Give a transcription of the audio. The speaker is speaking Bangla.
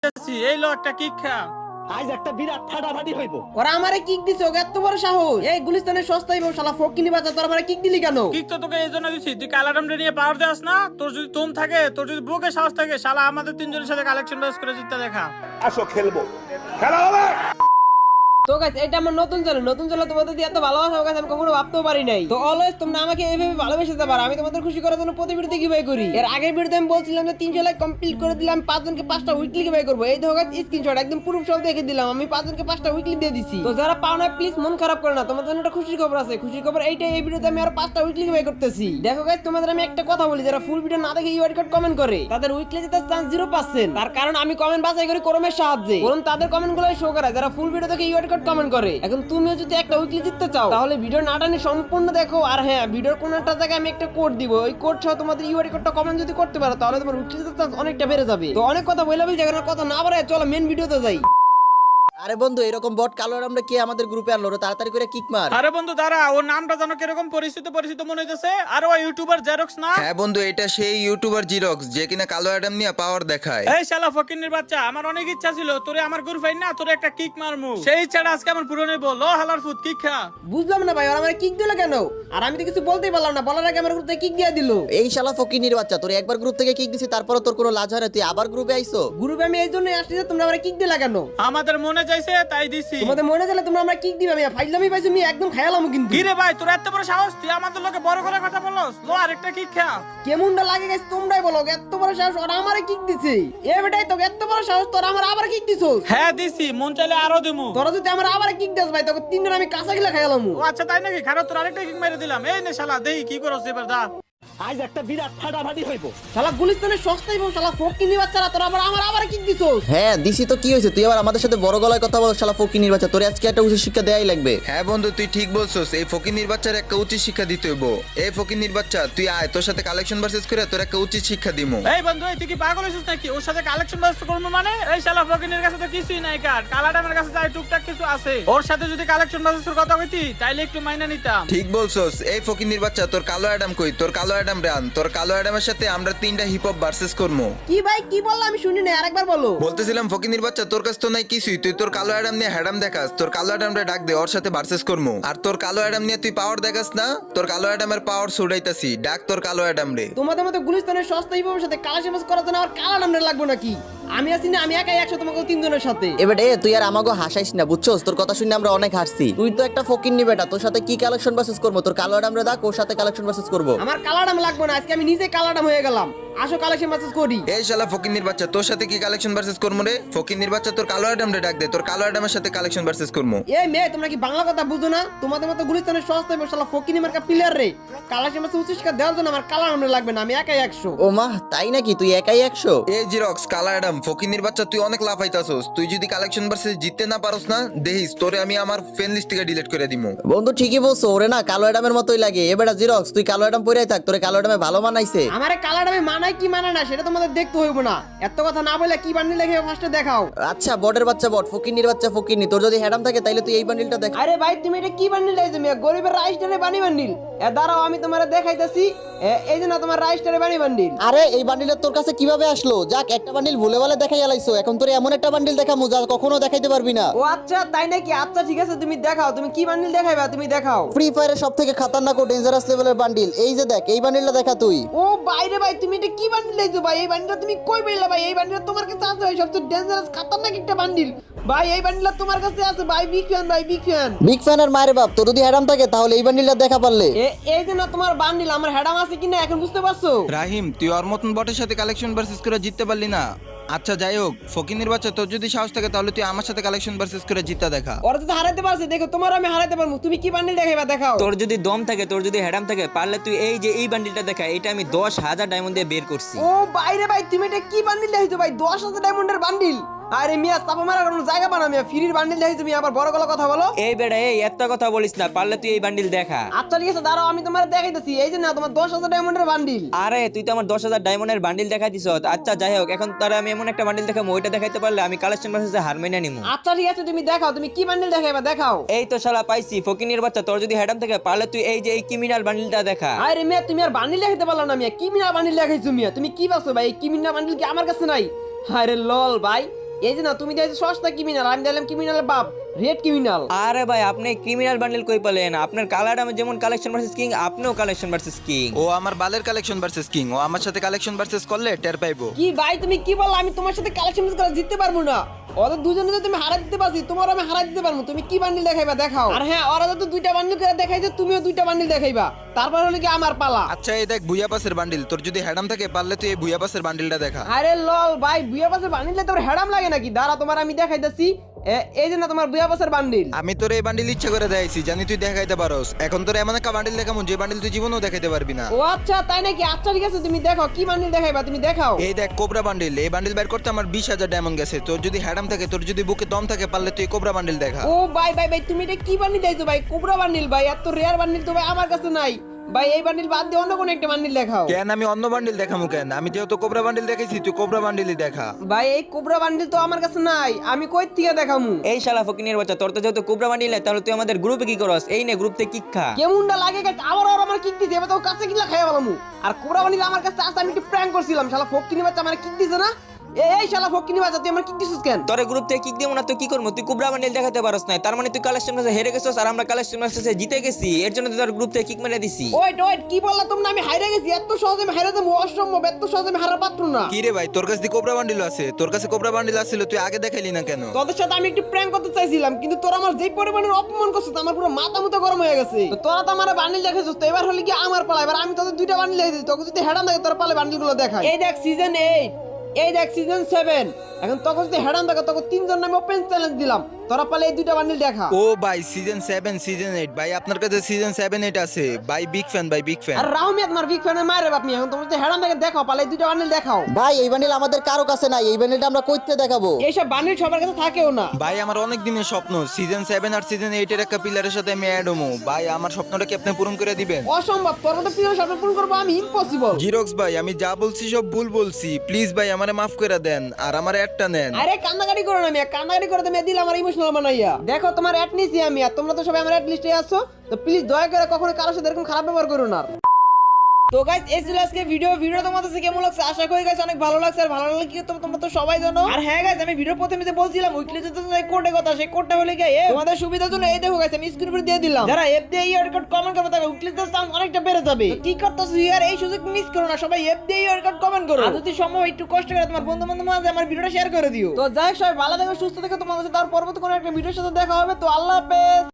এই লো একটা কিক খা। আজ একটা বিরাট ফাটাফাটি হইব। ওরা আমারে কিক দিছে, ওকে এত বড় সাহস! এই গুলিস্তানের সস্তা হইব শালা ফকিনি বাচ্চা, তোরা আমারে কিক দিলি কেন? কিক তো তোকে এই জন্য দিছি, তুই কালাডামরে নিয়ে পাওয়ার দেস না। তোর যদি তুম থাকে, তোর যদি বুকে সাহস থাকে, শালা আমাদের তিনজনের সাথে কালেকশন বেস করে জিততে দেখা। আসো খেলবো, খেলা হবে। তো গাইস, এটা আমার নতুন চ্যানেল তোমাদের দিয়ে এত ভালোবাসা গাইস আমি কখনো ভাবতেও পারি নাই। তো অলওয়েজ তোমরা আমাকে এইভাবে ভালোবেসে পারো, আমি তোমাদের খুশি করার জন্য প্রতি ভিডিওতে গিভওয়ে করি। এর আগের ভিডিওতে আমি বলছিলাম যে 300 লাইক কমপ্লিট করে দিলাম, 5 জনকে 5টা উইকলি গিভওয়ে করব। এই দেখো গাইস স্ক্রিনশট একদম প্রুফ সহ দেখে দিলাম, আমি 5 জনকে 5টা উইকলি দিয়ে দিছি। তো যারা পাও না প্লিজ মন খারাপ করে না, তোমাদের জন্য একটা খুশির খবর আছে। খুশির খবর এইটাই, এই ভিডিওতে আমি আরো 5টা উইকলি গিভওয়ে করতেছি। দেখো গাইস, তোমাদের আমি একটা কথা বলি, যারা ফুল ভিডিও না দেখে ইউআইডি কোড কমেন্ট করে তাদের উইকলি জেতার চান্স 0%। তার কারণ আমি কমেন্ট বাছাই করি ক্রমের সাহায্যে, কারণ তাদের কমেন্টগুলোই শো করে যারা ফুল ভিডিও দেখে ইউআইডি কোড কমেন্ট করে। এখন তুমিও যদি একটা উইকলি জিততে চাও তাহলে ভিডিও না টানে সম্পূর্ণ দেখো। আর হ্যাঁ, ভিডিওর কোন একটা জায়গায় আমি একটা কোড দিব, ওই কোড সহ তোমাদের ইউআইডি কোডটা কমেন্ট যদি করতে পারো তাহলে তোমার উইকলি জেতার চান্স অনেকটা বেড়ে যাবে। তো অনেক কথা বলে যেখানে কথা না বাড়ায় চলো মেন ভিডিওতে যাই। আরে বন্ধু, এরকম বট কালো আমরা কে আমাদের গ্রুপে আনলো রে? তাড়াতাড়ি করে কিক মার। আরে বন্ধু দাঁড়া, ওর নামটা জানো কিরকম পরিচিত মনে হইতেছে। আর ওই ইউটিউবার জেরক্স না? হ্যাঁ বন্ধু, এটা সেই ইউটিউবার জিরক্স যে কিনা কালো অ্যাডাম নিয়ে পাওয়ার দেখায়। এই শালা ফকিন্নির বাচ্চা, আমার অনেক ইচ্ছা ছিল তোরে আমার গ্রুপ আইন না, তোরে একটা কিক মারমু। সেই ইচ্ছাটা আজকে আমার পূরণ হইব। লো হালার ফুট কিক খা। বুঝলাম না ভাই, ওরা আমার কিক দিল কেন? আর আমি তো কিছু বলতেই পারলাম না, বলার আগে আমার গ্রুপে কিক দিয়ে দিল। এই শালা ফকিনির বাচ্চা, তোর একবার গ্রুপ থেকে কিক দিছি, তারপর তোর কোনো লাজ হয় না, তুই আবার গ্রুপে আইছো? গ্রুপে আমি এই জন্যই আসছি যে তোমরা আমার কিক দিলা কেন? আমাদের মনে চাইছে তাই দিছি। তোমাদের মনে চলে তোমরা আমরা কিক দিবা, আমি ফাইজলামি পাইছি, আমি একদম খায়ালাম কিন্তু। কি রে ভাই, তোর এত বড় সাহস, তুই আমাদের লোকে বড় করে কথা বলছস? লো আরেকটা কিক খা। কেমনটা লাগে গাইস তোমরাই বলো, এত বড় সাহস ওরা আমারে কিক দিছে। এ বেটাই তো এত বড় সাহস, তোরা আমার আবার কিক দিছস? হ্যাঁ দিছি, মন চাইলে আরো দিমু। তোরা যদি আমার আবার কিক দিস ভাই, তোকে তিনজন আমি কাঁচা গিলা খায়ালাম। ও আচ্ছা তাই নাকি? খারাপ, তোর আরেকটা কিক মেরে দিলাম। এই নে শালা, দেই কি করছ এবার দা। আজ একটা বিরাট ফাটাফাটি হইব। শালা গুলিস্তানের সস্তাই বল, শালা ফকিনি বাচ্চারা তোরা আমার কিক দিছস। হ্যাঁ দিছি তো, কি হয়েছে? তুই আবার আমাদের সাথে বড় গলায় কথা বল শালা ফকিনির বাচ্চা, তোর আজকে একটা উচিত শিক্ষা দেয়াই লাগবে। হ্যাঁ বন্ধু, তুই ঠিক বলছস, এই ফকিন্নির বাচ্চার একটা উচিত শিক্ষা দিতে হইব। এই ফকিন্নির বাচ্চা, তুই আয়, তোর সাথে কালেকশন ভার্সেস করে তোর একটা উচিত শিক্ষা দিমু। এই বন্ধু, তুই কি পাগল হইছিস নাকি? ওর সাথে কালেকশন ব্যস্ত করবো মানে? এই শালা ফকিনের কাছে তো কিছুই নাই, কার কালাডামের কাছে যাই টুকটাক কিছু আছে। ওর সাথে যদি কালেকশন ব্যস্তের কথা কইতি তাইলে একটু মাইনা নিতাম। ঠিক বলছস, এই ফকিন্নির বাচ্চা, তোর কালো অ্যাডাম কই? তোর কালো অ্যাডাম রান, তোর কালো অ্যাডামের সাথে আমরা 3টা হিপ হপ ভার্সেস করবো। কি ভাই কি বললা আমি শুনি না, আরেকবার বলো। বলতেছিলাম ফকিন্নির বাচ্চা, তোর কাছে তো নাই কিছুই, তুই তোর কালো অ্যাডাম নিয়ে হ্যাডাম দেখাস। তোর কালো অ্যাডামরে ডাক দে, ওর সাথে ভার্সেস করবো। আর তোর কালো অ্যাডাম নিয়ে তুই পাওয়ার দেখাস না, তোর কালো অ্যাডামের পাওয়ার ছুড়াইতাছি। ডাক তোর কালো অ্যাডাম রে। তোমাদের মতো গুলিস্তানের সস্তা হিপের সাথে কালেকশন করার জন্য আমার কালা নামটা লাগবে নাকি? আমি আছি না, আমি একাই 100 তোমাকে তিনজনের সাথে। এবার তুই আর আমাকে হাসাইস না, বুঝছস? তোর কথা শুনে আমরা অনেক হাসছি। তুই তো একটা ফকিন্নি বেটা, তোর সাথে কি কালেকশন ভার্সেস করবো? তোর কালো অ্যাডামরে ডাক, ওর সাথে কালেকশন ভার্সেস করবো। আমার কালাডাম লাগবে না, আজকে আমি নিজে কালাডাম হয়ে গেলাম। আসো কালেকশন ভার্সেস করি। এই শালা ফকিন্নির বাচ্চা, তোর সাথে কি কালেকশন ভার্সেস করবো রে? ফকিন্নির বাচ্চা, তোর কালো অ্যাডাম রে ডাক দে, তোর কালো অ্যাডামের সাথে কালেকশন ভার্সেস করবো। এই মেয়ে, তোমরা কি বাংলা কথা বুঝো না? তোমাদের মতো গুলিস্তানের সস্তা হিপের শালা ফকিনি মার্কা প্লেয়ার রে কালেকশন ভার্সেস উচিষ্কার দেওয়ার জন্য আমার কালাডাম লাগবে না, আমি একাই 100। ও মা, তাই নাকি? তুই একাই 100? এই জিরক্স, কালো অ্যাডাম, ফকিন্নির বাচ্চা, তুই অনেক লাফাইতাছস। তুই যদি কালেকশন ভার্সেস জিততে না পারস না, দেখিস তোরে আমি আমার ফ্রেন্ড লিস্ট থেকে ডিলিট করে দিমু। বন্ধু ঠিকই বলছো, ওরে না কালো অ্যাডামের মতোই লাগে। এ বেটা জিরক্স, তুই কালো অ্যাডাম পরেই থাক, তোরে কালো অ্যাডামে ভালো মানাইছে। আমারে কালাডামে মানায় কি মানায় না সেটা তোমাদের দেখতে হইব না। এত কথা না বলে কি বান্ডিল দেখে ফার্স্টে দেখাও। আচ্ছা বটের বাচ্চা বট, ফকিন্নির বাচ্চা ফকিন্নি, তোর যদি হ্যাডাম থাকে তাইলে তুই এই বান্ডিলটা দেখ। আরে ভাই তুমি এটা কি বান্ডিল লাইছো মিয়া? গরিবের রাইস টারে বানি বান্ডিল। দাঁড়াও আমি তোমারে দেখাইতাছি। এই যে না তোমার রাইস টারে বানি বান্ডিল। আরে এই বান্ডিলটা তোর কাছে কিভাবে আসলো? যাক, একটা বান্ডিল ভুলে বলে দেখাই আলাইছো, এখন তোর এমন একটা বান্ডিল দেখামু যা কখনো দেখাইতে পারবি না। ও আচ্ছা তাই নাকি? আচ্ছা ঠিক আছে, তুমি দেখাও, তুমি কি বান্ডিল দেখাইবা তুমি দেখাও। ফ্রি ফায়ারের সবথেকে খতরনাক ও ডেঞ্জারাস লেভেলের বান্ডিল, এই যে দেখ, এই বান্ডিলটা দেখা তুই। ও বাইরে ভাই, তুমি এটা কি বান্ডিল লাইছো ভাই? এই বান্ডিলটা তুমি কই পাইলা ভাই? এই বান্ডিলটা তোমার কাছে আছে ভাই, সবচেয়ে ডেঞ্জারাস খতরনাক একটা বান্ডিল ভাই। এই বান্ডিলটা তোমার কাছে আছে ভাই, বিগ ফ্যান ভাই, বিগ ফ্যান। বিগ ফ্যানের মায়ের বাপ, তোর যদি হ্যাডাম থাকে তাহলে এই বান্ডিলটা দেখা পারলে। এই যে না তোমার বান্ডিল, আমার হ্যাডাম আছে কিনা এখন বুঝতে পারছো? রাহিম, তুই ওর মতন বটের সাথে কালেকশন ভার্সেস করে জিততে পারলি না। আচ্ছা যাই হোক, ফকিন্নির বাচ্চা, তোর যদি সাহস থাকে তাহলে তুই আমার সাথে কালেকশন ভার্সেস করে জিততে দেখা। ওরা তো হারাইতে পারছে, দেখো তোমার আমি হারাইতে পারবো। তুমি কি বান্ডিল দেখাইবা দেখাও। তোর যদি দম থাকে, তোর যদি হ্যাডাম থাকে, পারলে তুই এই যে এই বান্ডিলটা দেখা, এটা আমি 10,000 ডায়মন্ড দিয়ে বের করছি। ও বাইরে ভাই, তুমি এটা কি বান্ডিল দেখাইছো ভাই? 10,000 ডায়মন্ডের বান্ডিল? আরে মিয়া চাপা মারা কোনো জায়গা পানা মিয়া, ফ্রির বান্ডিল দেখাইছো মিয়া, আবার বড় গলা কথা বলো। এই বেড়া, এই এত কথা বলিস না, পারলে তুই এই বান্ডিল দেখা। আচ্ছা ঠিক আছে, দাঁড়াও আমি তোমার দেখাইতেছি। এই যে না তোমার 10,000 ডায়মন্ডের বান্ডিল। আরে তুই তো আমার 10,000 ডায়মন্ডের বান্ডিল দেখাই দিছ। আচ্ছা যাই হোক, এখন তারা আমি এমন একটা বান্ডিল দেখাবো, ওইটা দেখাইতে পারলে আমি কালেকশন ভার্সেসে হার মেনে নিমু। আচ্ছা ঠিক আছে, তুমি দেখাও, তুমি কি বান্ডিল দেখাইবা দেখাও। এই তো শালা পাইছি, ফকিনের বাচ্চা, তোর যদি হ্যাডাম থাকে, পারলে তুই এই যে এই ক্রিমিনাল বান্ডিলটা দেখা। আরে মিয়া তুমি আর বান্ডিল দেখাইতে পারলা না মিয়া, কি মিনা বান্ডিল দেখাইছো মিয়া? তুমি কি পাচ্ছো ভাই? এই কি মিনা বান্ডিল কি আমার কাছে নাই? আরে লল ভাই, এই যে না তুমি দিয়েছো সস্তা ক্রিমিনাল, আমি দিলাম ক্রিমিনালের বাপ রেড ক্রিমিনাল। আরে ভাই আপনি ক্রিমিনাল বান্ডেল কই পেলেন? আপনার কালার আডামে যেমন কালেকশন ভার্সেস কিং, আপনিও কালেকশন ভার্সেস কিং। ও আমার বালের কালেকশন ভার্সেস কিং, ও আমার সাথে কালেকশন ভার্সেস করলে টের পাইবো। কি ভাই তুমি কি বললা? আমি তোমার সাথে কালেকশন করে জিততে পারবো না। ওদের দুজনে তো তুমি হারা দিতে পারছি, তোমার আমি হারা দিতে পারবো। তুমি কি বান্ডিল দেখাইবা দেখাও। আর হ্যাঁ ওরা তো দুইটা বান্ডিল করে দেখাইছে, তুমিও দুইটা বান্ডিল দেখাইবা, তারপর হলো কি আমার পালা। আচ্ছা এই দেখ ভুইয়া পাসের বান্ডিল, তোর যদি হ্যাডাম থাকে পারলে তুই এই ভুইয়া পাসের বান্ডিলটা দেখা। আরে লল ভাই, বুয়া পাশের বান্ডিলটা তোর হেডাম লাগে নাকি? দাঁড়া তোমার আমি দেখাইতেছি। এই যে না তোমার বুয়া পাশের বান্ডিল। আমি তোর এই বান্ডিল ইচ্ছা করে দেখাইছি, জানি তুই দেখাইতে পারোস। এখন তোর এমন একটা বান্ডিল দেখামু যে বান্ডিল তুই জীবনেও দেখাইতে পারবি না। ও আচ্ছা তাই নাকি? আচ্ছা ঠিক আছে, তুমি দেখাও কি বান্ডিল দেখাইবা, তুমি দেখাও। এই দেখ কোবরা বান্ডিল, এই বান্ডিল বের করতে আমার 20,000 ডায়মন্ড গেছে। তোর যদি হ্যাডাম থাকে, তোর যদি বুকে দম থাকে, পারলে তুই কোবরা বান্ডিল দেখা। ও ভাই ভাই ভাই, তুমি এটা কি বান্ডিল দিয়েছো ভাই? কোবরা বান্ডিল ভাই, এত রেয়ার বান্ডিল তো ভাই আমার কাছে নাই ভাই। এই বান্ডিল বাদ দিয়ে অন্য কোন একটা বান্ডিল দেখাও। কেন আমি অন্য বান্ডিল দেখামু কেন? আমি যেহেতু কোবরা বান্ডিল দেখাইছি, তুই কোবরা বান্ডিলই দেখা। ভাই এই কোবরা বান্ডিল তো আমার কাছে নাই, আমি কই থেকে দেখামু? এই শালা ফকিনের বাচ্চা, তোর তো যেহেতু কোবরা বান্ডিল নাই, তাহলে তুই আমাদের গ্রুপে কি করস? এই নে গ্রুপ থেকে কিক খা। কেমনটা লাগে গেছে আবার আর আমার কিক দিছে, এবার তো কাছে কিলা খাইয়া বলামু। আর কোবরা বান্ডিল আমার কাছে আছে, আমি একটু প্র্যাঙ্ক করছিলাম। শালা ফকিনি বাচ্চা আমার কিক দিছে না। এই শালা ফকিনি বাচ্চা তুই আমার কিক দিছিস কেন? তোর গ্রুপ থেকে কিক দিব না তো কি করবো? তুই কোবরা বান্ডিল দেখাতে পারস না, তার মানে তুই কালেকশন ম্যাচে হেরে গেছিস আর আমরা কালেকশন ম্যাচে জিতে গেছি। এর জন্য তোর গ্রুপ থেকে কিক মেরে দিছি। ওয়েট ওয়েট, কি বললা তোমরা? আমি হাইরা গেছি? এত সহজে আমি হাইরা যাবো? অসম্ভব, এত সহজে আমি হারার পাত্র না। কি রে ভাই, তোর কাছে কোবরা বান্ডিল আছে? তোর কাছে কোবরা বান্ডিল আছিল, তুই আগে দেখাইলি না কেন? তোদের সাথে আমি একটু প্র্যাঙ্ক করতে চাইছিলাম, কিন্তু তোরা আমার যেই পরিমাণের অপমান করছিস আমার পুরো মাথা মুথা গরম হয়ে গেছে। তো তোরা তো আমার বান্ডিল দেখাইছিস, তো এবার হলে কি আমার পালা। এবার আমি তোদের দুইটা বান্ডিল দেখাইছি, তোকে যদি হেডাম থাকে তোর পালে বান্ডিল গুলো দেখাই। এই দেখ সিজন 8, এই দেখ সিজন 7। এখন তোকে যদি হেডাম থাকে তোকে 3 জন নামে ওপেন চ্যালেঞ্জ দিলাম, তোরা পালে এই দুইটা বান্ডিল দেখা। ও ভাই সিজন 7 সিজন 8, ভাই আপনার কাছে সিজন 7 8 আছে ভাই? বিগ ফ্যান ভাই, বিগ ফ্যান। আর রাহুমিয়া তোমার বিগ ফ্যানের মায়ের বাপ নি। এখন তোমরা যদি হেডাম থাকে দেখাও, পালে এই দুইটা বান্ডিল দেখাও। ভাই এই বান্ডিল আমাদের কারো কাছে নাই, এই বান্ডিলটা আমরা কইতে দেখাবো? এইসব বান্ডিল সবার কাছে থাকেও না। ভাই আমার অনেক দিনের স্বপ্ন সিজন 7 আর সিজন 8 এর একটা প্লেয়ারের সাথে আমি অ্যাড হমু। ভাই আমার স্বপ্নটা কি আপনি পূরণ করে দিবেন? অসম্ভব, তোর মতো প্রিয় স্বপ্ন পূরণ করবো আমি ইম্পসিবল। জিরক্স ভাই আমি যা বলছি সব ভুল বলছি, প্লিজ ভাই আমারে মাফ করে দেন আর আমার অ্যাডটা নেন। আরে কান্নাকাটি করো না মিয়া, কান্নাকাটি করে তুমি দিল আমার ইমোশনাল বানাইয়া। দেখো তোমার অ্যাট নিছি আমি, আর তোমরা তো সবাই আমার অ্যাট লিস্টে আছো, তো প্লিজ দয়া করে কখনো কারোর সাথে এরকম খারাপ ব্যবহার করো না। তো গাইস এই ছিল আজকে ভিডিও তোমাদের কাছে কেমন লাগছে? আশা করি গাইস অনেক ভালো লাগছে। আর ভালো লাগলে কি তোমরা তো সবাই জানো। আর হ্যাঁ গাইস আমি ভিডিও প্রথমে যে বলছিলাম উইকলি যেতে কোডের কথা, সেই কোডটা হলে কি তোমাদের সুবিধার জন্য এই দেখো গাইস আমি স্ক্রিন উপরে দিয়ে দিলাম। যারা এফ দিয়ে ইয়ার কোড কমেন্ট করবে তাহলে উইকলি তে চান্স অনেকটা বেড়ে যাবে। তো কি করতেছো ইয়ার, এই সুযোগ মিস করো না, সবাই এফ দিয়ে ইয়ার কোড কমেন্ট করো। আর যদি সম্ভব একটু কষ্ট করে তোমার বন্ধু-বান্ধব মাঝে আমার ভিডিওটা শেয়ার করে দিও। তো যাই হোক সবাই ভালো থেকো, সুস্থ থেকো, তোমাদের সাথে আর পরবর্তী কোনো একটা ভিডিওর সাথে দেখা হবে। তো আল্লাহ হাফেজ।